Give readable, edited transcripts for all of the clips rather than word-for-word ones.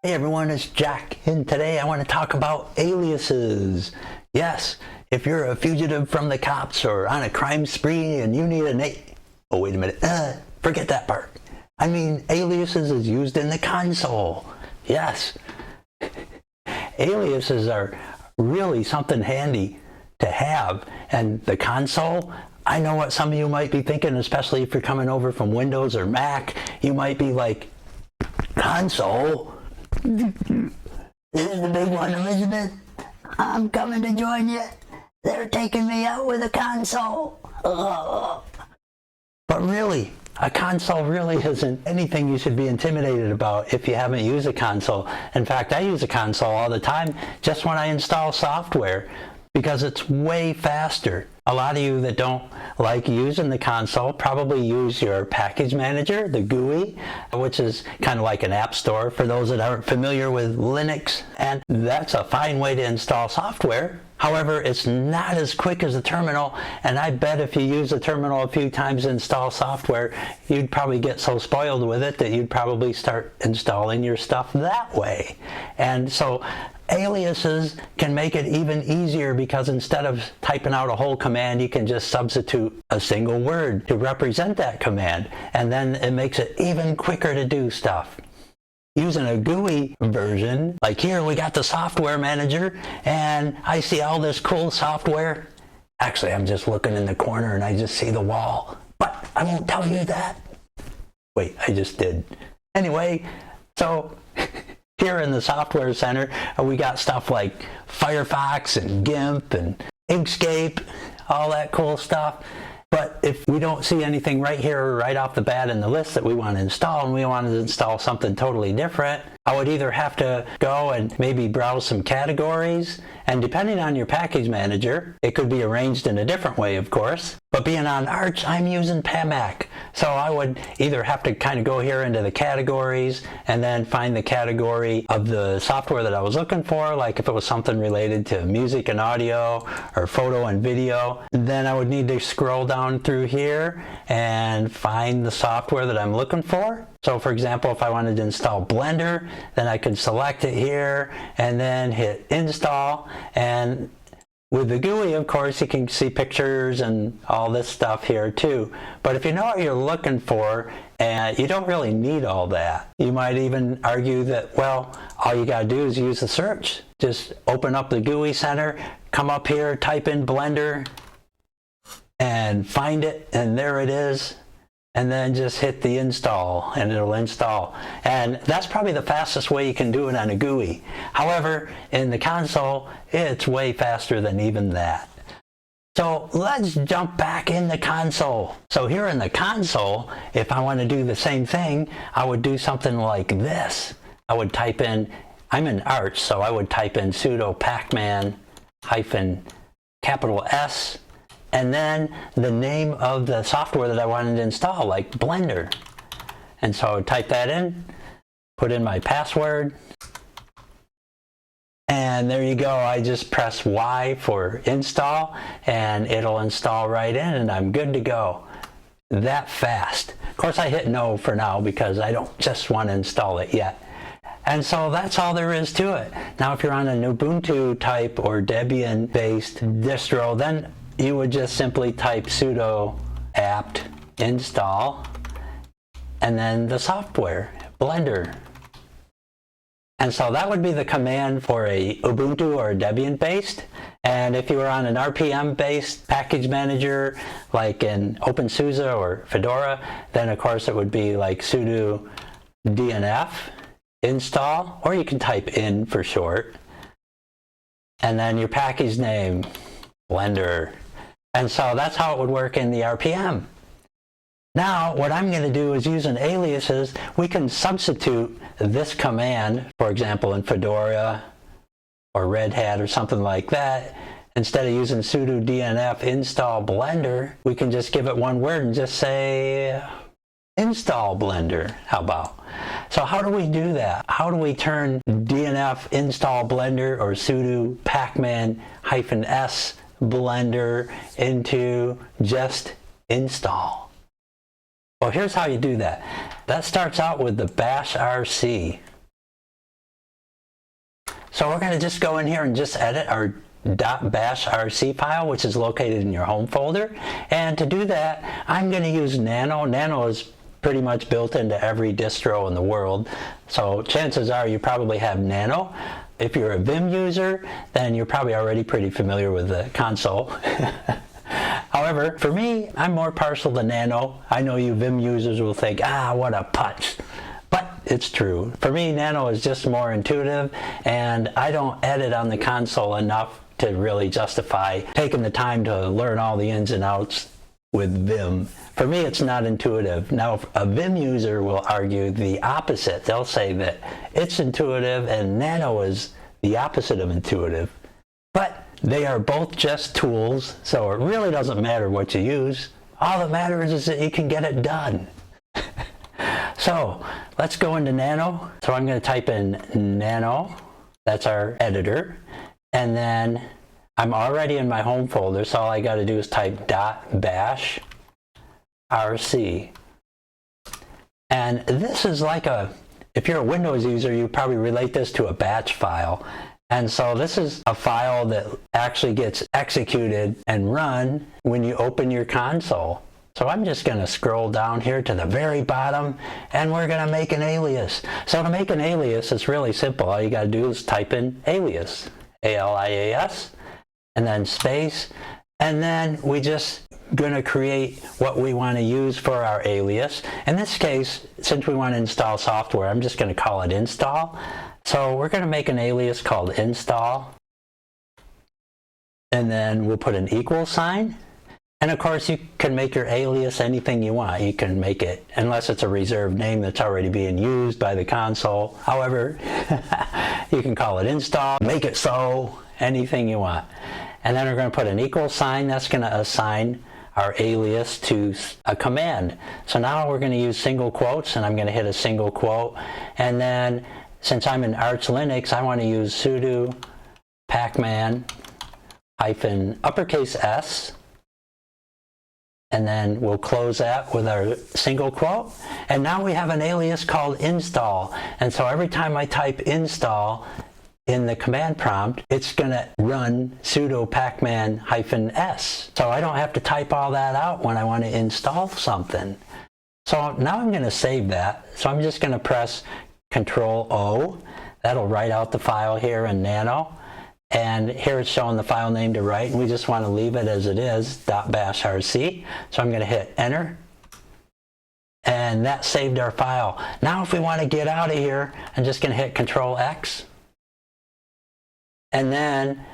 Hey everyone, it's Jack, and today I want to talk about aliases. Yes, if you're a fugitive from the cops or on a crime spree and you need oh wait a minute, forget that part. I mean, aliases is used in the console. Yes, aliases are really something handy to have, and the console, I know what some of you might be thinking, especially if you're coming over from Windows or Mac. You might be like, console? This is the big one, Elizabeth. I'm coming to join you. They're taking me out with a console. Ugh. But really, a console really isn't anything you should be intimidated about if you haven't used a console. In fact, I use a console all the time just when I install software because it's way faster. A lot of you that don't like using the console probably use your package manager, the GUI, which is kind of like an app store for those that aren't familiar with Linux, and that's a fine way to install software. However, it's not as quick as the terminal, and I bet if you use the terminal a few times to install software, you'd probably get so spoiled with it that you'd probably start installing your stuff that way. And so aliases can make it even easier because instead of typing out a whole command, you can just substitute a single word to represent that command, and then it makes it even quicker to do stuff. Using a GUI version, like here we got the software manager and I see all this cool software. Actually, I'm just looking in the corner and I just see the wall, but I won't tell you that. Wait, I just did. Anyway, so here in the software center, we got stuff like Firefox and GIMP and Inkscape, all that cool stuff. But if we don't see anything right here, right off the bat in the list that we want to install, and we want to install something totally different, I would either have to go and maybe browse some categories, and depending on your package manager, it could be arranged in a different way, of course. But being on Arch, I'm using PAMAC. So I would either have to kind of go here into the categories and then find the category of the software that I was looking for, like if it was something related to music and audio or photo and video. Then I would need to scroll down through here and find the software that I'm looking for. So for example, if I wanted to install Blender, then I could select it here and then hit install. And with the GUI, of course, you can see pictures and all this stuff here too. But if you know what you're looking for, and you don't really need all that. You might even argue that, well, all you gotta do is use the search. Just open up the GUI center, come up here, type in Blender, and find it, and there it is. And then just hit the install and it'll install. And that's probably the fastest way you can do it on a GUI. However, in the console, it's way faster than even that. So let's jump back in the console. So here in the console, if I want to do the same thing, I would do something like this. I would type in, I'm in Arch, so I would type in sudo pacman -S, and then the name of the software that I wanted to install, like Blender. And so I would type that in, put in my password, and there you go. I just press Y for install, and it'll install right in, and I'm good to go. That fast. Of course, I hit no for now because I don't just want to install it yet. And so that's all there is to it. Now, if you're on an Ubuntu type or Debian-based distro, then you would just simply type sudo apt install and then the software, Blender. And so that would be the command for a Ubuntu or a Debian-based. And if you were on an RPM-based package manager, like in OpenSUSE or Fedora, then of course it would be like sudo dnf install, or you can type in for short. And then your package name, Blender. And so that's how it would work in the RPM. Now, what I'm going to do is use an aliases. We can substitute this command, for example, in Fedora or Red Hat or something like that. Instead of using sudo dnf install Blender, we can just give it one word and just say install Blender. How about? So how do we do that? How do we turn dnf install Blender or sudo pacman-S Blender into just install? Well, here's how you do that. That starts out with the bashrc. So we're going to just go in here and just edit our .bashrc file, which is located in your home folder. And to do that, I'm going to use Nano. Nano is pretty much built into every distro in the world. So chances are you probably have Nano. If you're a Vim user, then you're probably already pretty familiar with the console. However, for me, I'm more partial to Nano. I know you Vim users will think, what a putz. But it's true. For me, Nano is just more intuitive, and I don't edit on the console enough to really justify taking the time to learn all the ins and outs with Vim. For me, it's not intuitive. Now, a Vim user will argue the opposite. They'll say that it's intuitive and Nano is the opposite of intuitive. But they are both just tools, so it really doesn't matter what you use. All that matters is that you can get it done. So let's go into Nano. So I'm going to type in Nano. That's our editor. And then I'm already in my home folder, so all I got to do is type .bashrc. And this is like if you're a Windows user, you probably relate this to a batch file. And so this is a file that actually gets executed and run when you open your console. So I'm just going to scroll down here to the very bottom, and we're going to make an alias. So to make an alias, it's really simple. All you got to do is type in alias, A-L-I-A-S, and then space, and then we just going to create what we want to use for our alias. In this case, since we want to install software, I'm just going to call it install. So we're going to make an alias called install, and then we'll put an equal sign. And of course, you can make your alias anything you want. You can make it, unless it's a reserved name that's already being used by the console. However, you can call it install, make it so, anything you want. And then we're going to put an equal sign. That's going to assign our alias to a command. So now we're going to use single quotes, and I'm going to hit a single quote. And then, since I'm in Arch Linux, I want to use sudo pacman -S. And then we'll close that with our single quote. And now we have an alias called install. And so every time I type install in the command prompt, it's going to run sudo pacman -S. So I don't have to type all that out when I want to install something. So now I'm going to save that. So I'm just going to press Control O. That'll write out the file here in Nano. And here it's showing the file name to write, and we just want to leave it as it is, .bashrc. So I'm going to hit enter, and that saved our file. Now if we want to get out of here, I'm just going to hit Control X. And then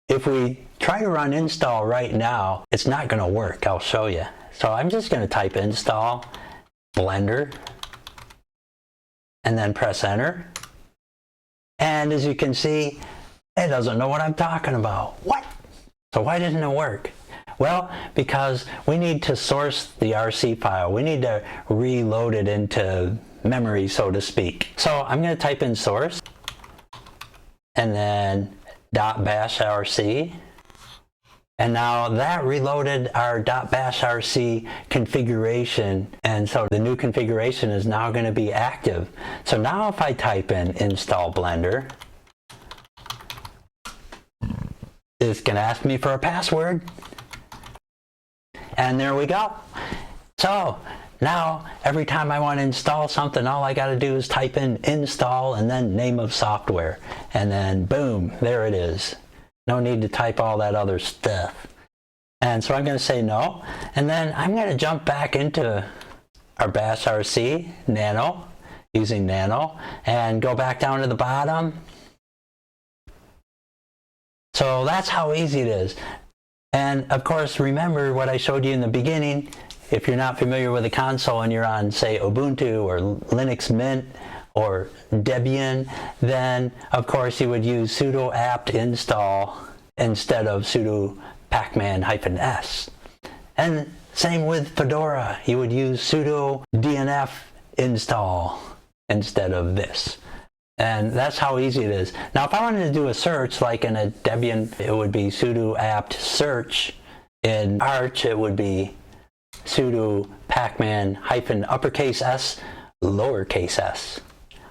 if we try to run install right now, it's not going to work. I'll show you. So I'm just going to type install Blender and then press enter. And as you can see, it doesn't know what I'm talking about. What? So why didn't it work? Well, because we need to source the RC file. We need to reload it into memory, so to speak. So I'm going to type in source and then .bashrc. And now that reloaded our .bashrc configuration. And so the new configuration is now going to be active. So now if I type in install Blender, it's going to ask me for a password. And there we go. So now every time I want to install something, all I got to do is type in install and then name of software. And then boom, there it is. No need to type all that other stuff. And so I'm going to say no. And then I'm going to jump back into our bashrc Nano, using Nano, and go back down to the bottom. So that's how easy it is. And of course, remember what I showed you in the beginning. If you're not familiar with the console and you're on, say, Ubuntu or Linux Mint or Debian, then of course you would use sudo apt install instead of sudo pacman -S. And same with Fedora. You would use sudo dnf install instead of this. And that's how easy it is. Now, if I wanted to do a search, like in a Debian, it would be sudo apt search. In Arch, it would be sudo pacman -S, lowercase s.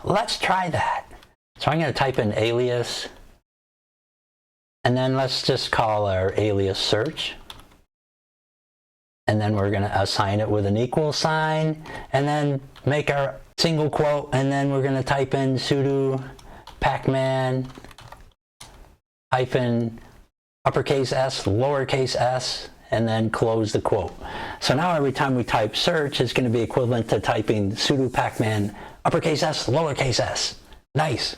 Let's try that. So I'm going to type in alias And then let's just call our alias search. And then we're going to assign it with an equal sign, and then make our single quote, and then we're going to type in sudo pacman hyphen uppercase s, lowercase s, and then close the quote. So now every time we type search, it's going to be equivalent to typing sudo pacman uppercase s, lowercase s. Nice.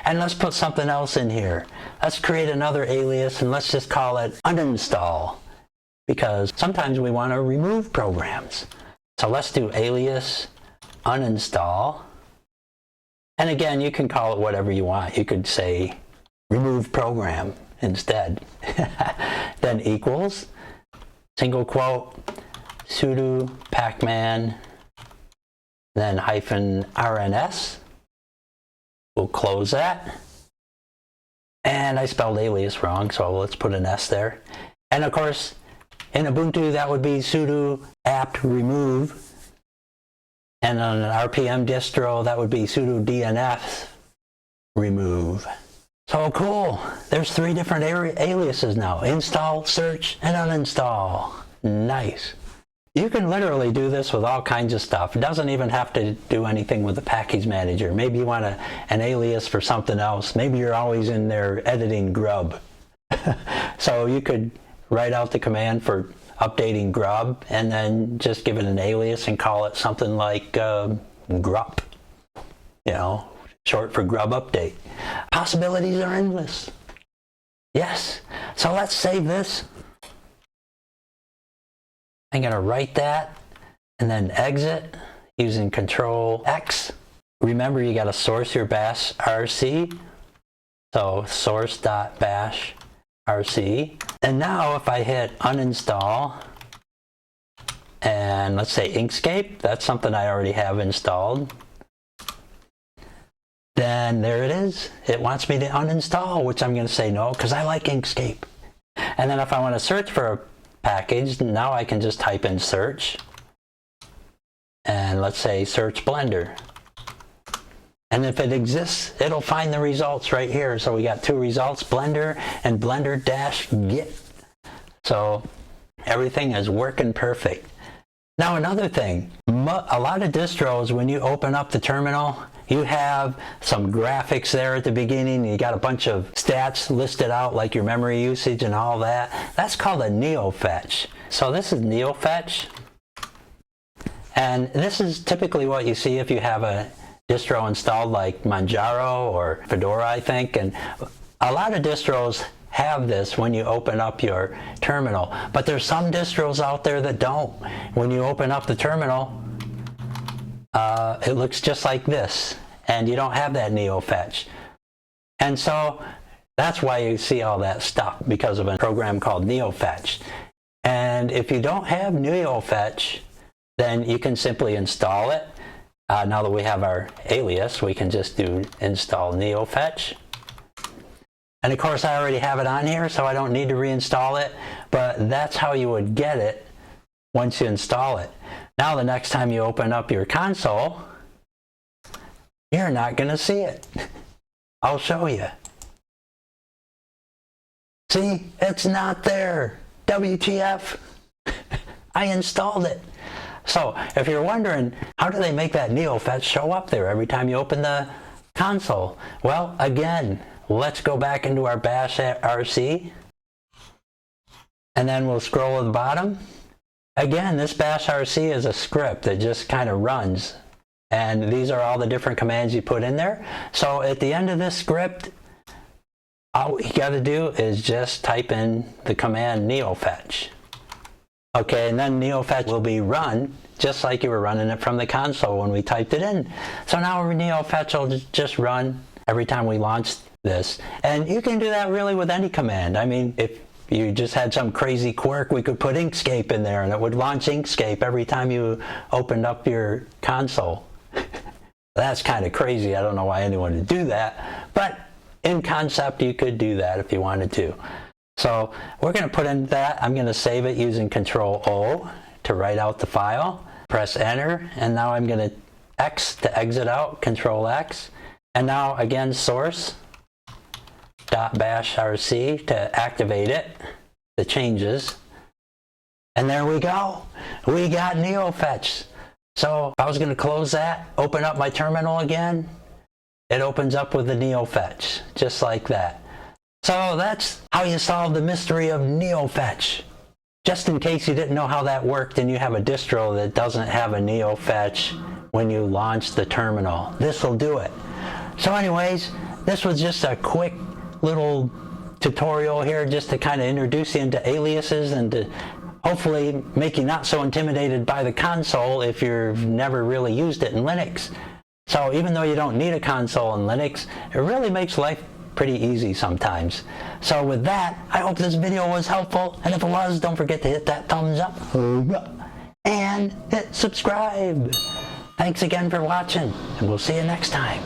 And let's put something else in here. Let's create another alias, and let's just call it uninstall, because sometimes we want to remove programs. So let's do alias uninstall. And again, you can call it whatever you want. You could say remove program instead. Then equals, single quote, sudo pacman, then hyphen rns. We'll close that. And I spelled alias wrong, so let's put an S there. And of course, in Ubuntu, that would be sudo apt remove. And on an RPM distro, that would be sudo DNF remove. So cool. There's 3 different aliases now. Install, search, and uninstall. Nice. You can literally do this with all kinds of stuff. It doesn't even have to do anything with the package manager. Maybe you want an alias for something else. Maybe you're always in there editing grub. So you could write out the command for updating grub and then just give it an alias and call it something like grup, short for grub update. Possibilities are endless. Yes. So let's save this. I'm going to write that and then exit using Control X. Remember, you got to source your bashrc. So source.bashrc. And now if I hit uninstall and let's say Inkscape, that's something I already have installed. Then there it is. It wants me to uninstall, which I'm going to say no because I like Inkscape. And then if I want to search for a package, now I can just type in search and let's say search Blender. And if it exists, it'll find the results right here. So we got 2 results, Blender and Blender-Git. So everything is working perfect. Now another thing, a lot of distros, when you open up the terminal, you have some graphics there at the beginning. You got a bunch of stats listed out like your memory usage and all that. That's called a Neofetch. So this is Neofetch. And this is typically what you see if you have a distro installed like Manjaro or Fedora, I think. And a lot of distros have this when you open up your terminal. But there's some distros out there that don't. When you open up the terminal, it looks just like this, and you don't have that Neofetch. And so that's why you see all that stuff, because of a program called Neofetch. And if you don't have Neofetch, then you can simply install it. Now that we have our alias, we can just do install Neofetch. And of course, I already have it on here, so I don't need to reinstall it. But that's how you would get it once you install it. Now, the next time you open up your console, you're not going to see it. I'll show you. See, it's not there. WTF. I installed it. So, if you're wondering, how do they make that Neofetch show up there every time you open the console? Well, again, let's go back into our bashrc, and then we'll scroll to the bottom. Again, this bashrc is a script that just kind of runs, and these are all the different commands you put in there. So at the end of this script, all you got to do is just type in the command Neofetch. Okay, and then Neofetch will be run just like you were running it from the console when we typed it in. So now Neofetch will just run every time we launch this. And you can do that really with any command. I mean, if you just had some crazy quirk, we could put Inkscape in there and it would launch Inkscape every time you opened up your console. That's kind of crazy. I don't know why anyone would do that. But in concept, you could do that if you wanted to. So we're going to put in that. I'm going to save it using Control-O to write out the file. Press Enter. And now I'm going to X to exit out, Control-X. And now again, source bashrc to activate it, the changes. And there we go. We got Neofetch. So if I was going to close that, open up my terminal again, it opens up with the Neofetch, just like that. So that's how you solve the mystery of Neofetch. Just in case you didn't know how that worked and you have a distro that doesn't have a Neofetch when you launch the terminal, this will do it. So anyways, this was just a quick little tutorial here just to kind of introduce you into aliases and to hopefully make you not so intimidated by the console if you've never really used it in Linux. So even though you don't need a console in Linux, it really makes life pretty easy sometimes. So with that, I hope this video was helpful, and if it was, don't forget to hit that thumbs up and hit subscribe. Thanks again for watching, and we'll see you next time.